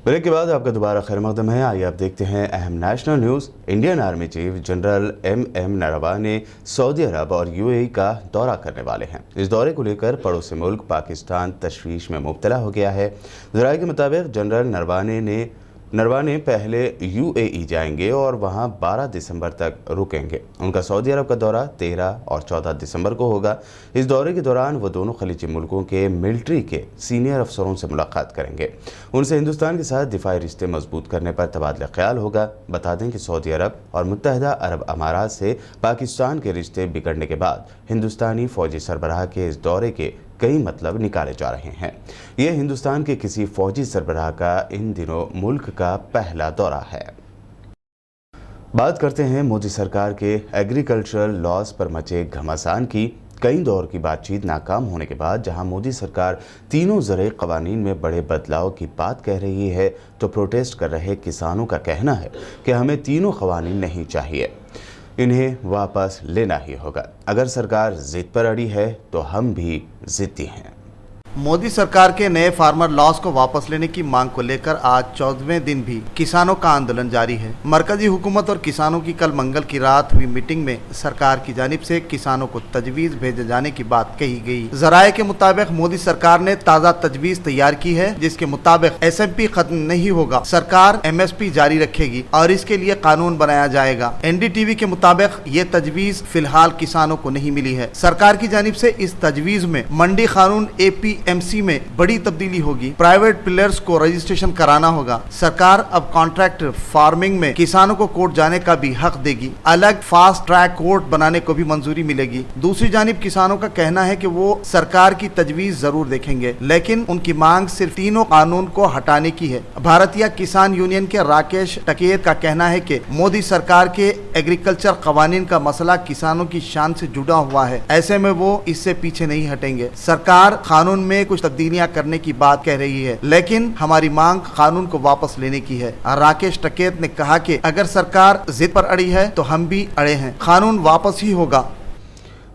Break के बाद आपका दोबारा खैर मकदम है। आइए आप देखते हैं अहम national news. Indian army chief general M Naravane सऊदी अरब और यूएई का दौरा करने वाले हैं। इस दौरे को लेकर पड़ोसी मुल्क पाकिस्तान तशवीश में मुब्तला हो गया है। ज़राए के मुताबिक जनरल नरवाने पहले यूएई जाएंगे और वहां 12 दिसंबर तक रुकेंगे। उनका सऊदी अरब का दौरा 13 और 14 दिसंबर को होगा। इस दौरे के दौरान वो दोनों खलीजी मुल्कों के मिलिट्री के सीनियर अफसरों से मुलाकात करेंगे। उनसे हिंदुस्तान के साथ दिफाई रिश्ते मजबूत करने पर तबादला ख्याल होगा। बता दें कि सऊदी अरब और मुत्तहिदा अरब अमारात से पाकिस्तान के रिश्ते बिगड़ने के बाद हिंदुस्तानी फौजी सरबराह के इस दौरे के कई मतलब निकाले जा रहे हैं। यह हिंदुस्तान के किसी फौजी सरबराह का इन दिनों मुल्क का पहला दौरा है। बात करते हैं मोदी सरकार के एग्रीकल्चरल लॉज पर मचे घमासान की। कई दौर की बातचीत नाकाम होने के बाद जहां मोदी सरकार तीनों ज़राई क़वानीन में बड़े बदलाव की बात कह रही है, तो प्रोटेस्ट कर रहे किसानों का कहना है कि हमें तीनों क़वानीन नहीं चाहिए, इन्हें वापस लेना ही होगा। अगर सरकार जिद पर अड़ी है तो हम भी जिद्दी हैं। मोदी सरकार के नए फार्मर लॉज को वापस लेने की मांग को लेकर आज 14वें दिन भी किसानों का आंदोलन जारी है। मरकजी हुकूमत और किसानों की कल मंगल की रात हुई मीटिंग में सरकार की जानिब से किसानों को तजवीज़ भेजे जाने की बात कही गई। ज़राए के मुताबिक मोदी सरकार ने ताज़ा तजवीज़ तैयार की है, जिसके मुताबिक SMP खत्म नहीं होगा, सरकार MSP जारी रखेगी और इसके लिए कानून बनाया जाएगा। NDTV के मुताबिक ये तजवीज़ फिलहाल किसानों को नहीं मिली है। सरकार की जानिब से इस तजवीज़ में मंडी कानून APMC में बड़ी तब्दीली होगी। प्राइवेट प्लेयर्स को रजिस्ट्रेशन कराना होगा। सरकार अब कॉन्ट्रैक्ट फार्मिंग में किसानों को कोर्ट जाने का भी हक देगी। अलग फास्ट ट्रैक कोर्ट बनाने को भी मंजूरी मिलेगी। दूसरी जानिब किसानों का कहना है कि वो सरकार की तजवीज जरूर देखेंगे, लेकिन उनकी मांग सिर्फ तीनों कानून को हटाने की है। भारतीय किसान यूनियन के राकेश टकेत का कहना है कि मोदी सरकार के एग्रीकल्चर कवानीन का मसला किसानों की शान से जुड़ा हुआ है, ऐसे में वो इससे पीछे नहीं हटेंगे। सरकार कानून में कुछ तब्दीलियां करने की बात कह रही है, लेकिन हमारी मांग कानून को वापस लेने की है। राकेश टकेत ने कहा कि अगर सरकार जिद पर अड़ी है तो हम भी अड़े हैं, कानून वापस ही होगा।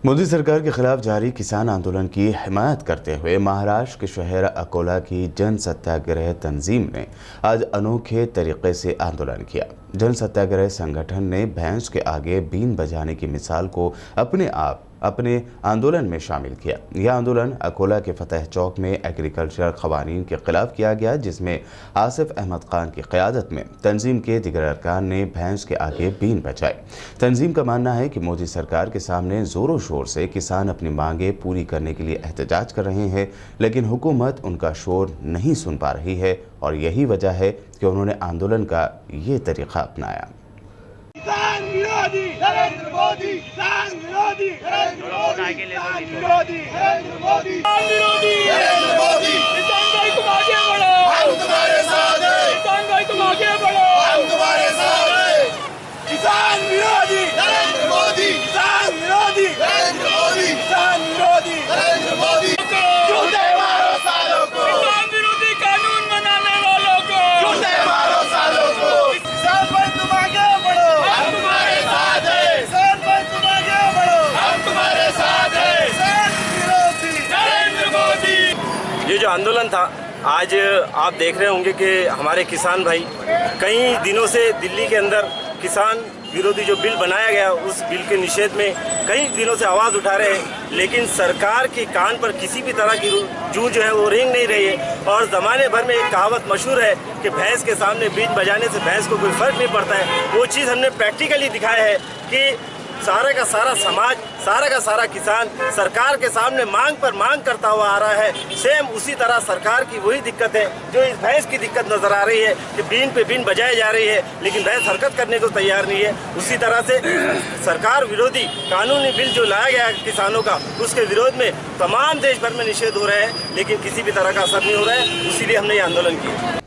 मोदी सरकार के खिलाफ जारी किसान आंदोलन की हिमायत करते हुए महाराष्ट्र के शहर अकोला की जन सत्याग्रह तंजीम ने आज अनोखे तरीके से आंदोलन किया। जन सत्याग्रह संगठन ने भैंस के आगे बीन बजाने की मिसाल को अपने आंदोलन में शामिल किया। यह आंदोलन अकोला के फतेह चौक में एग्रीकल्चर क़वानीन के खिलाफ किया गया, जिसमें आसिफ अहमद खान की क़यादत में तंजीम के दिगर अरकान ने भैंस के आगे बीन बजाई। तंजीम का मानना है कि मोदी सरकार के सामने ज़ोरों शोर से किसान अपनी मांगें पूरी करने के लिए एहतजाज कर रहे हैं, लेकिन हुकूमत उनका शोर नहीं सुन पा रही है और यही वजह है कि उन्होंने आंदोलन का ये तरीक़ा अपनाया। किसान विरोधी नरेंद्र मोदी, किसान विरोधी नरेंद्र मोदी, किसान विरोधी नरेंद्र मोदी, किसान विरोधी नरेंद्र मोदी। किसान भाई तुम आगे बढ़ो, हम तुम्हारे साथ हैं। किसान भाई तुम आगे बढ़ो, हम तुम्हारे साथ हैं। किसान विरोधी नरेंद्र मोदी, किसान विरोधी नरेंद्र मोदी, किसान विरोधी नरेंद्र मोदी। झूठे मारो सालों को, किसान विरोधी कानून बनाने वालों को झूठे मारो सालों को। किसान भाई तुम आगे बढ़ो, हम तुम्हारे साथ हैं। किसान भाई तुम आगे बढ़ो, हम तुम्हारे साथ हैं। किसान विरोधी नरेंद्र मोदी। ये जो आंदोलन था, आज आप देख रहे होंगे कि हमारे किसान भाई कई दिनों से दिल्ली के अंदर किसान विरोधी जो बिल बनाया गया उस बिल के निषेध में कई दिनों से आवाज़ उठा रहे हैं, लेकिन सरकार के कान पर किसी भी तरह की जूं जो है वो रेंग नहीं रही है। और ज़माने भर में एक कहावत मशहूर है कि भैंस के सामने बीन बजाने से भैंस को कोई फ़र्क नहीं पड़ता है। वो चीज़ हमने प्रैक्टिकली दिखाया है कि सारा का सारा समाज, सारा का सारा किसान सरकार के सामने मांग पर मांग करता हुआ आ रहा है। सेम उसी तरह सरकार की वही दिक्कत है जो इस भैंस की दिक्कत नज़र आ रही है कि बीन पे बीन बजाई जा रही है, लेकिन भैंस हरकत करने को तैयार नहीं है। उसी तरह से सरकार विरोधी कानूनी बिल जो लाया गया किसानों का, उसके विरोध में तमाम देश भर में निषेध हो रहे हैं, लेकिन किसी भी तरह का असर नहीं हो रहा है। इसीलिए हमने ये आंदोलन किया।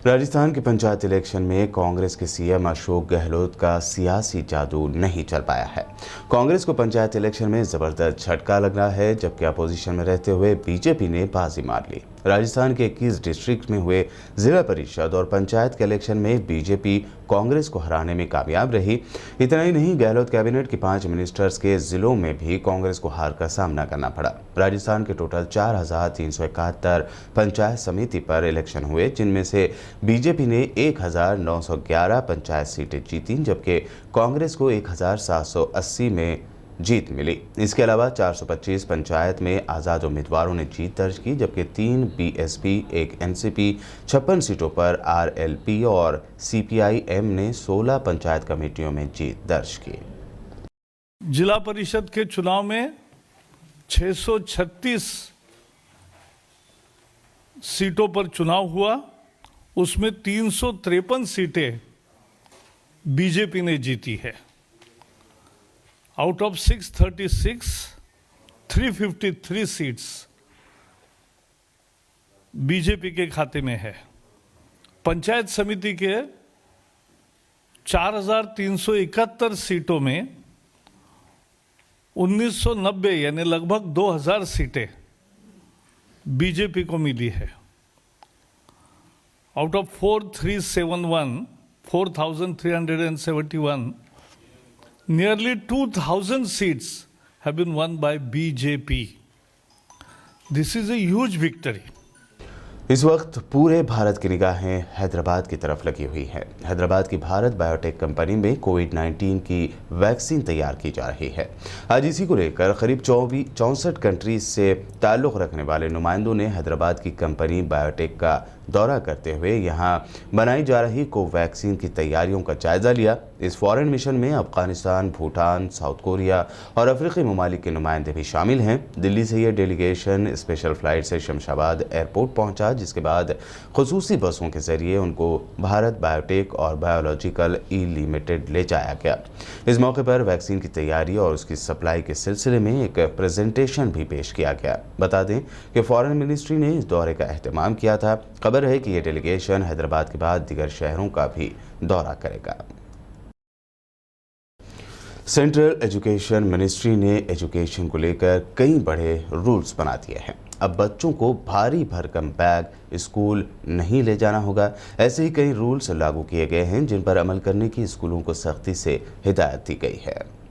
राजस्थान के पंचायत इलेक्शन में कांग्रेस के CM अशोक गहलोत का सियासी जादू नहीं चल पाया है। कांग्रेस को पंचायत इलेक्शन में ज़बरदस्त झटका लग रहा है, जबकि अपोजिशन में रहते हुए बीजेपी ने बाजी मार ली। राजस्थान के 21 डिस्ट्रिक्ट में हुए जिला परिषद और पंचायत के इलेक्शन में बीजेपी कांग्रेस को हराने में कामयाब रही। इतना ही नहीं, गहलोत कैबिनेट के 5 मिनिस्टर्स के जिलों में भी कांग्रेस को हार का सामना करना पड़ा। राजस्थान के टोटल 4,371 पंचायत समिति पर इलेक्शन हुए, जिनमें से बीजेपी ने 1,911 पंचायत सीटें जीती, जबकि कांग्रेस को 1,780 में जीत मिली। इसके अलावा 425 पंचायत में आज़ाद उम्मीदवारों ने जीत दर्ज की, जबकि 3 बीएसपी, 1 एनसीपी, 56 सीटों पर आरएलपी और सीपीआईएम ने 16 पंचायत कमेटियों में जीत दर्ज की। जिला परिषद के चुनाव में 636 सीटों पर चुनाव हुआ, उसमें 353 सीटें बीजेपी ने जीती है। आउट ऑफ 636, 353 सीट्स बीजेपी के खाते में है। पंचायत समिति के 4,371 सीटों में 1990 यानी लगभग 2,000 सीटें बीजेपी को मिली है। Out of 4,371, nearly 2,000 seats have been won by BJP. This is a huge victory. इस वक्त पूरे भारत की निगाहें हैदराबाद की तरफ लगी हुई है। हैदराबाद की भारत बायोटेक कंपनी में कोविड-19 की वैक्सीन तैयार की जा रही है। आज इसी को लेकर करीब 64 कंट्रीज से ताल्लुक़ रखने वाले नुमाइंदों ने हैदराबाद की कंपनी बायोटेक का दौरा करते हुए यहां बनाई जा रही कोवैक्सीन की तैयारियों का जायजा लिया। इस फॉरेन मिशन में अफगानिस्तान, भूटान, साउथ कोरिया और अफ्रीकी ममालिक के नुमाइंदे भी शामिल हैं। दिल्ली से ये डेलीगेशन स्पेशल फ्लाइट से शमशाबाद एयरपोर्ट पहुंचा, जिसके बाद खुसूसी बसों के जरिए उनको भारत बायोटेक और बायोलॉजिकल ई लिमिटेड ले जाया गया। इस मौके पर वैक्सीन की तैयारी और उसकी सप्लाई के सिलसिले में एक प्रेजेंटेशन भी पेश किया गया। बता दें कि फॉरेन मिनिस्ट्री ने इस दौरे का एहतमाम किया था। खबर है कि यह डेलीगेशन हैदराबाद के बाद दीगर शहरों का भी दौरा करेगा। सेंट्रल एजुकेशन मिनिस्ट्री ने एजुकेशन को लेकर कई बड़े रूल्स बना दिए हैं। अब बच्चों को भारी भरकम बैग स्कूल नहीं ले जाना होगा। ऐसे ही कई रूल्स लागू किए गए हैं, जिन पर अमल करने की स्कूलों को सख्ती से हिदायत दी गई है।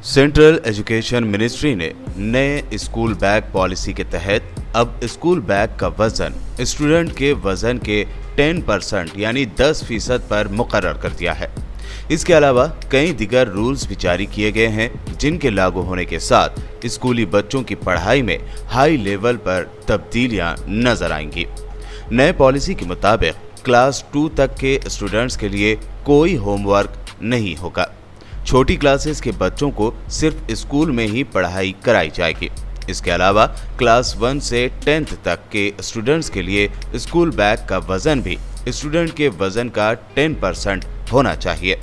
सेंट्रल एजुकेशन मिनिस्ट्री ने नए स्कूल बैग पॉलिसी के तहत अब स्कूल बैग का वजन स्टूडेंट के वजन के 10% यानी 10% पर मुकर्रर कर दिया है। इसके अलावा कई दिगर रूल्स भी जारी किए गए हैं, जिनके लागू होने के साथ स्कूली बच्चों की पढ़ाई में हाई लेवल पर तब्दीलियां नजर आएंगी। नए पॉलिसी के मुताबिक क्लास 2 तक के स्टूडेंट्स के लिए कोई होमवर्क नहीं होगा। छोटी क्लासेस के बच्चों को सिर्फ स्कूल में ही पढ़ाई कराई जाएगी। इसके अलावा क्लास 1 से 10th तक के स्टूडेंट्स के लिए स्कूल बैग का वजन भी स्टूडेंट के वजन का 10% होना चाहिए।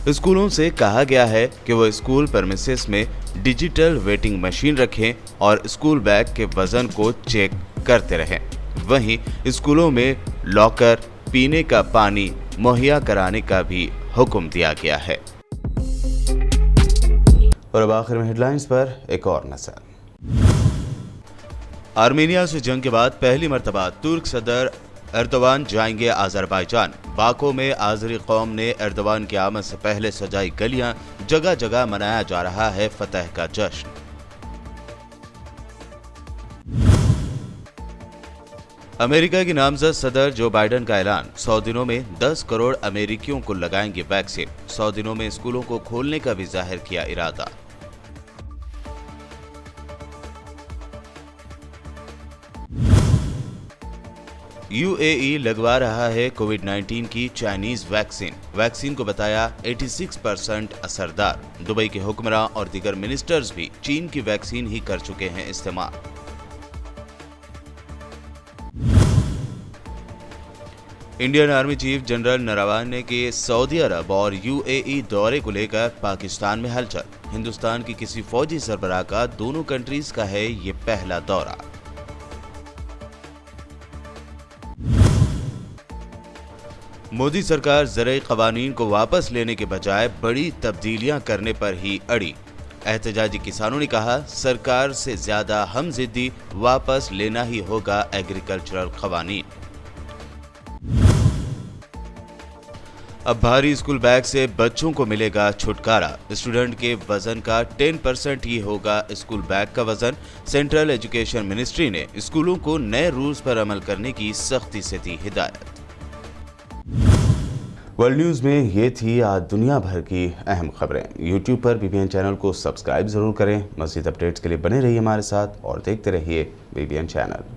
स्कूलों से कहा गया है कि वो स्कूल प्रेमिसेस में डिजिटल वेटिंग मशीन रखें और स्कूल बैग के वजन को चेक करते रहें। वहीं स्कूलों में लॉकर, पीने का पानी मुहैया कराने का भी हुक्म दिया गया है। और अब आखिर में हेडलाइंस पर एक और नजर। आर्मेनिया से जंग के बाद पहली मर्तबा तुर्क सदर एर्दोवान जाएंगे अजरबैजान। बाको में आज़री कौम ने एर्दोवान की आमद से पहले सजाई गलियां, जगह जगह मनाया जा रहा है फतह का जश्न। अमेरिका की नामजद सदर जो बाइडेन का ऐलान, 100 दिनों में 10 करोड़ अमेरिकियों को लगाएंगे वैक्सीन। 100 दिनों में स्कूलों को खोलने का भी जाहिर किया इरादा। यूएई लगवा रहा है कोविड-19 की चाइनीज वैक्सीन को बताया 86% असरदार। दुबई के हुक्मरान और दीगर मिनिस्टर्स भी चीन की वैक्सीन ही कर चुके हैं इस्तेमाल। Indian army chief general Naravane के सऊदी अरब और यूएई दौरे को लेकर पाकिस्तान में हलचल। हिंदुस्तान की किसी फौजी सरबराह का दोनों कंट्रीज का है ये पहला दौरा। मोदी सरकार ज़राई क़वानीन को वापस लेने के बजाय बड़ी तब्दीलियां करने पर ही अड़ी। एहतजाजी किसानों ने कहा, सरकार से ज्यादा हम जिद्दी, वापस लेना ही होगा एग्रीकल्चरल कवानीन। अब भारी स्कूल बैग से बच्चों को मिलेगा छुटकारा। स्टूडेंट के वजन का 10% ही होगा स्कूल बैग का वजन। सेंट्रल एजुकेशन मिनिस्ट्री ने स्कूलों को नए रूल्स पर अमल करने की सख्ती से दी हिदायत। वर्ल्ड न्यूज में ये थी आज दुनिया भर की अहम खबरें। यूट्यूब पर BBN चैनल को सब्सक्राइब जरूर करें। मज़ीद अपडेट्स के लिए बने रहिए हमारे साथ और देखते रहिए BBN चैनल।